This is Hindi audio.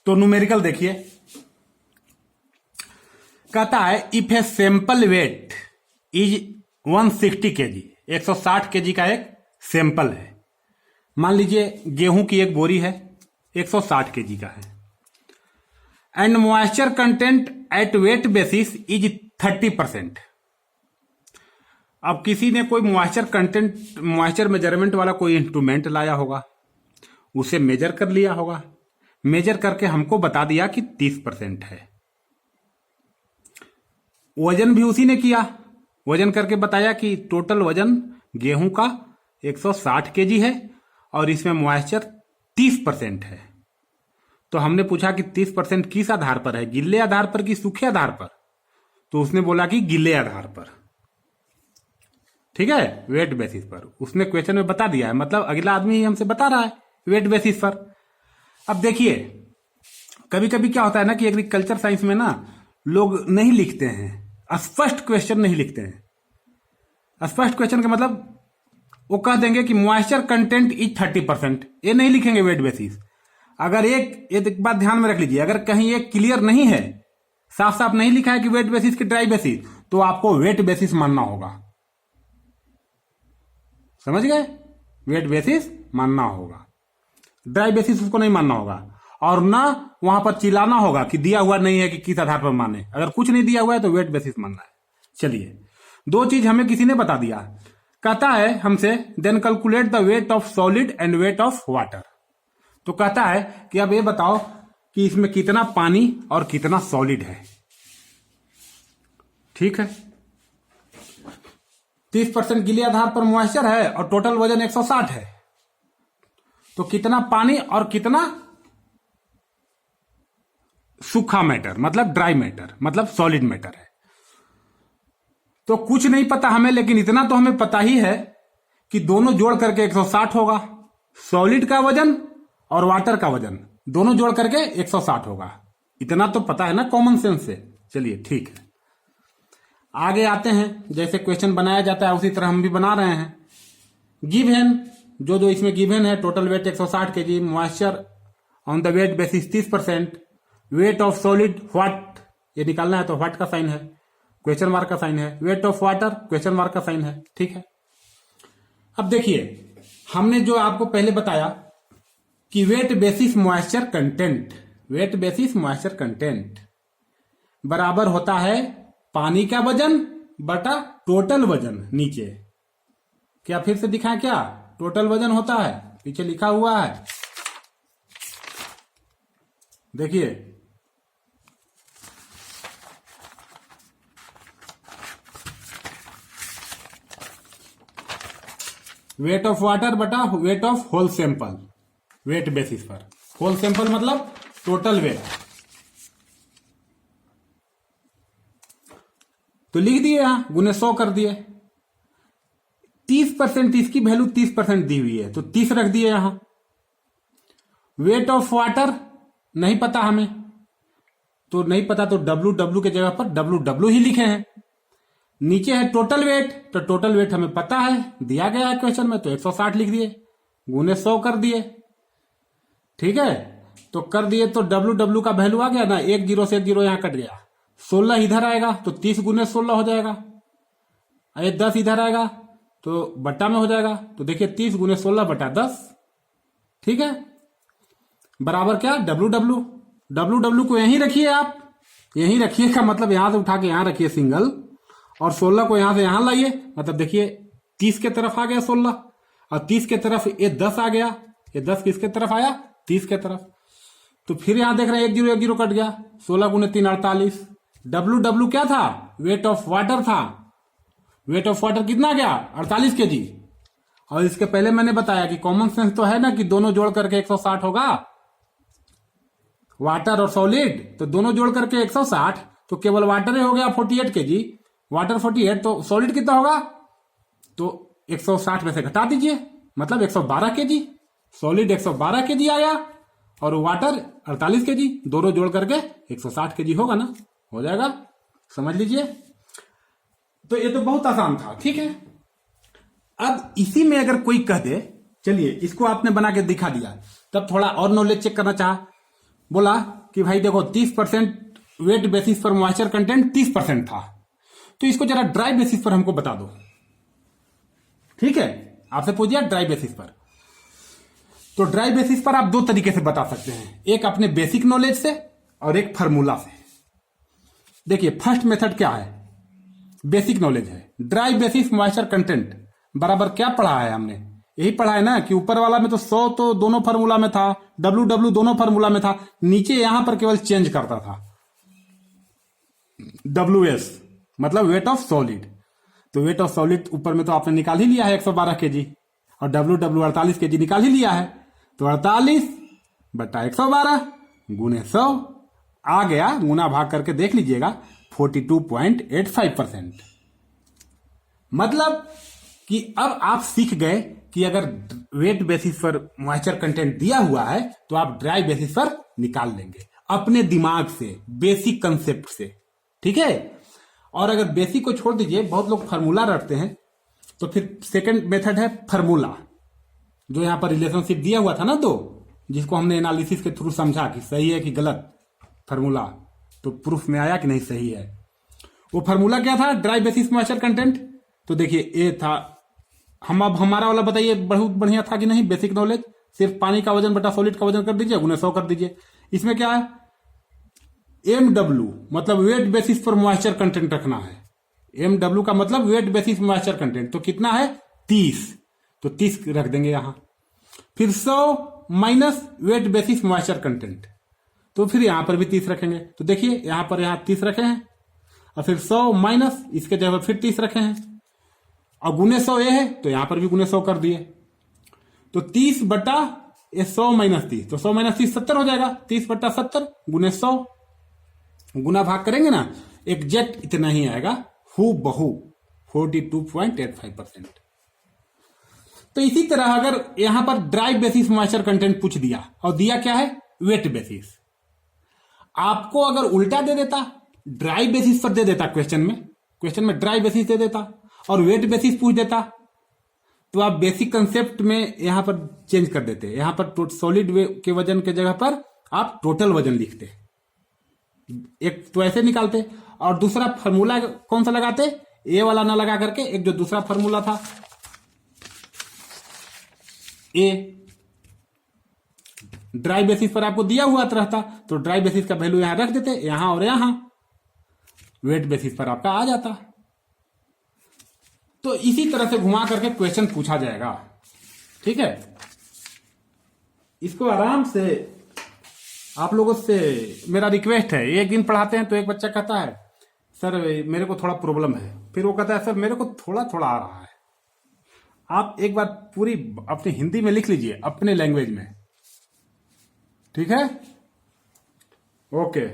तो न्यूमेरिकल देखिए, कहता है if a sample weight is 160 KG, 160 KG का एक सैंपल है। मान लीजिए गेहूं की एक बोरी है, 160 केजी का है, and moisture content at wet basis is 30%। अब किसी ने कोई मॉइस्चर मेजरमेंट वाला कोई इंस्ट्रूमेंट लाया होगा, उसे मेजर कर लिया होगा, मेजर करके हमको बता दिया कि 30% है। वजन भी उसी ने किया, वजन करके बताया कि टोटल वजन गेहूं का 160 केजी है और इसमें मॉइस्चर 30% है। तो हमने पूछा कि 30% किस आधार पर है, गिल्ले आधार पर कि सूखे आधार पर? तो उसने बोला कि गिल्ले आधार पर, ठीक है, वेट बेसिस पर। उसने क्वेश्चन में बता दिया है, मतलब अगला आदमी ही हमसे बता रहा है वेट बेसिस पर। अब देखिए, कभी कभी क्या होता है ना कि एग्रीकल्चर साइंस में ना लोग नहीं लिखते हैं, स्पष्ट क्वेश्चन नहीं लिखते हैं। स्पष्ट क्वेश्चन का मतलब वो कह देंगे कि मॉइस्चर कंटेंट इज 30%, ये नहीं लिखेंगे वेट बेसिस। अगर एक बात ध्यान में रख लीजिए, अगर कहीं एक क्लियर नहीं है, साफ साफ नहीं लिखा है कि वेट बेसिस की ड्राई बेसिस, तो आपको वेट बेसिस मानना होगा। समझ गए? वेट बेसिस मानना होगा, ड्राई बेसिस उसको नहीं मानना होगा। और ना वहां पर चिल्लाना होगा कि दिया हुआ नहीं है कि किस आधार पर माने। अगर कुछ नहीं दिया हुआ है तो वेट बेसिस मानना है। चलिए, दो चीज हमें किसी ने बता दिया। कहता है हमसे then calculate the weight of solid and weight of water. तो कहता है कि अब ये बताओ कि इसमें कितना पानी और कितना सॉलिड है। ठीक है, 30% गिले आधार पर मॉइस्चर है और टोटल वजन 160 है, तो कितना पानी और कितना सूखा मैटर, मतलब ड्राई मैटर, मतलब सॉलिड मैटर है। तो कुछ नहीं पता हमें, लेकिन इतना तो हमें पता ही है कि दोनों जोड़ करके 160 होगा। सॉलिड का वजन और वाटर का वजन दोनों जोड़ करके 160 होगा। इतना तो पता है ना कॉमन सेंस से। चलिए ठीक है, आगे आते हैं। जैसे क्वेश्चन बनाया जाता है उसी तरह हम भी बना रहे हैं। गिवन, जो इसमें गिवन है, total weight 160 KG, moisture on the wet basis 30%, weight of solid what, ये निकालना है तो व्हाट का साइन है, क्वेश्चन मार्क का साइन है, weight of water question mark का साइन है। ठीक है, अब देखिए हमने जो आपको पहले बताया कि wet basis moisture content, wet basis moisture content बराबर होता है पानी का वजन बटा टोटल वजन। नीचे क्या फिर से दिखाएं, क्या टोटल वजन होता है, पीछे लिखा हुआ है, देखिए वेट ऑफ वाटर बटा weight of whole sample, wet basis पर। होल सैंपल मतलब टोटल वेट। तो लिख दिए, यहां गुने 100 कर दिए। 30% इसकी वैल्यू 30% दी हुई है तो 30 रख दिए यहां। वेट ऑफ वाटर नहीं पता हमें, तो नहीं पता तो WW के जगह पर WW ही लिखे हैं। नीचे है टोटल वेट, तो टोटल वेट हमें पता है, दिया गया है क्वेश्चन में, तो 160 लिख दिए, गुने 100 कर दिए। ठीक है, तो कर दिए तो WW का वैल्यू आ गया ना, 1 0 से 1 0 यहां कट गया, 16 इधर आएगा तो 30 गुने 16 हो जाएगा। ये 10 इधर आएगा तो बट्टा में हो जाएगा, तो देखिए 30 गुने 16 बटा 10। ठीक है, बराबर क्या, WW को यहीं रखिए, आप यहीं रखिए का मतलब यहां से उठा के यहां रखिए सिंगल, और 16 को यहां से यहां लाइए, मतलब देखिए 30 के तरफ आ गया 16 और 30 के तरफ ये 10 आ गया, ये 10 किसके तरफ आया, 30 के तरफ। तो फिर यहां देख रहे हैं 1 0 1 0 कट गया, 16 गुने 3 48। WW क्या था, वेट ऑफ वाटर था। वेट ऑफ वाटर कितना गया, 48 केजी। और इसके पहले मैंने बताया कि कॉमन सेंस तो है ना कि दोनों जोड़ करके 160 होगा, वाटर और सॉलिड, तो दोनों जोड़ करके 160, तो केवल वाटर ही हो गया 48 केजी, वाटर 48, तो सॉलिड कितना होगा, तो 160 में से घटा दीजिए, मतलब 112 केजी। सॉलिड 112 केजी आया और वाटर 48 केजी, दोनों जोड़ करके 160 केजी होगा ना, हो जाएगा, समझ लीजिए। तो ये तो बहुत आसान था। ठीक है, अब इसी में अगर कोई कह दे, चलिए इसको आपने बना के दिखा दिया, तब थोड़ा और नॉलेज चेक करना चाहा बोला कि भाई देखो 30% वेट बेसिस पर मॉइस्चर कंटेंट 30% था, तो इसको जरा ड्राई बेसिस पर हमको बता दो। ठीक है, आपसे पूछ दिया ड्राई बेसिस पर। तो ड्राई बेसिस पर आप दो तरीके से बता सकते हैं, एक अपने बेसिक नॉलेज से और एक फार्मूला से। देखिए फर्स्ट मेथड क्या है, बेसिक नॉलेज है। ड्राई बेसिस मॉइस्चर कंटेंट बराबर क्या पढ़ा है हमने, यही पढ़ा है ना कि ऊपर वाला में तो 100 तो दोनों फार्मूला में था, WW दोनों फार्मूला में था, नीचे यहां पर केवल चेंज करता था WS मतलब वेट ऑफ सॉलिड। तो वेट ऑफ सॉलिड ऊपर में तो आपने निकाल ही लिया है 112 kg, और WW 48 kg निकाल ही लिया है। तो 48 बटा 112 गुने 100 आ गया, गुना भाग करके देख लीजिएगा 42.85%। मतलब कि अब आप सीख गए कि अगर वेट बेसिस पर मॉइस्चर कंटेंट दिया हुआ है तो आप ड्राई बेसिस पर निकाल लेंगे अपने दिमाग से, बेसिक कंसेप्ट से। ठीक है, और अगर बेसिक को छोड़ दीजिए, बहुत लोग फार्मूला रटते हैं, तो फिर सेकंड मेथड है फार्मूला, जो यहां पर रिलेशनशिप दिया हुआ था ना, तो जिसको हमने एनालिसिस के थ्रू समझा कि सही है कि गलत फार्मूला, तो प्रूफ में आया कि नहीं सही है। वो फार्मूला क्या था ड्राई बेसिस मॉइस्चर कंटेंट, तो देखिए ए था, हम अब हमारा वाला बताइए बहुत बढ़िया था कि नहीं, बेसिक नॉलेज, सिर्फ पानी का वजन बटा सॉलिड का वजन कर दीजिए, गुने 100 कर दीजिए। इसमें क्या है MW मतलब वेट बेसिस पर मॉइस्चर कंटेंट रखना है, MW का मतलब वेट बेसिस मॉइस्चर कंटेंट, तो कितना है 30, तो 30 रख देंगे यहां। फिर 100 minus weight basis moisture content, तो फिर यहां पर भी 30 रखेंगे। तो देखिए यहां पर 30 रखे हैं, और फिर 100 माइनस इसके जगह फिर 30 रखे हैं, और गुने 100 ये है तो यहां पर भी गुने 100 कर दिए। तो 30 बटा 100 माइनस 30, तो 100 माइनस 30 70 हो जाएगा, 30 बटा 70 गुने 100, गुना भाग करेंगे ना एग्जैक्ट इतना ही आएगा, हु बहु 42.85%। तो इसी तरह अगर यहां पर ड्राई बेसिस मॉइस्चर कंटेंट पूछ दिया और दिया क्या है वेट बेसिस, आपको अगर उल्टा दे देता, ड्राई बेसिस पर दे देता क्वेश्चन में ड्राई बेसिस दे देता और वेट बेसिस पूछ देता, तो आप बेसिक कंसेप्ट में यहां पर चेंज कर देते, यहां पर सॉलिड के वजन के जगह पर आप टोटल वजन लिखते, एक तो ऐसे निकालते, और दूसरा फार्मूला कौन सा लगाते, ए वाला ना लगा करके एक जो दूसरा फार्मूला था ए, ड्राई बेसिस पर आपको दिया हुआ रहता, तो ड्राई बेसिस का वैल्यू यहां रख देते, यहां और यहां, वेट बेसिस पर आपका आ जाता। तो इसी तरह से घुमा करके क्वेश्चन पूछा जाएगा। ठीक है, इसको आराम से आप लोगों से मेरा रिक्वेस्ट है, एक दिन पढ़ाते हैं तो एक बच्चा कहता है सर मेरे को थोड़ा प्रॉब्लम है, फिर वो कहता है सर मेरे को थोड़ा थोड़ा आ रहा है। आप एक बार पूरी अपनी हिंदी में लिख लीजिए अपने लैंग्वेज में। ठीक है, ओके।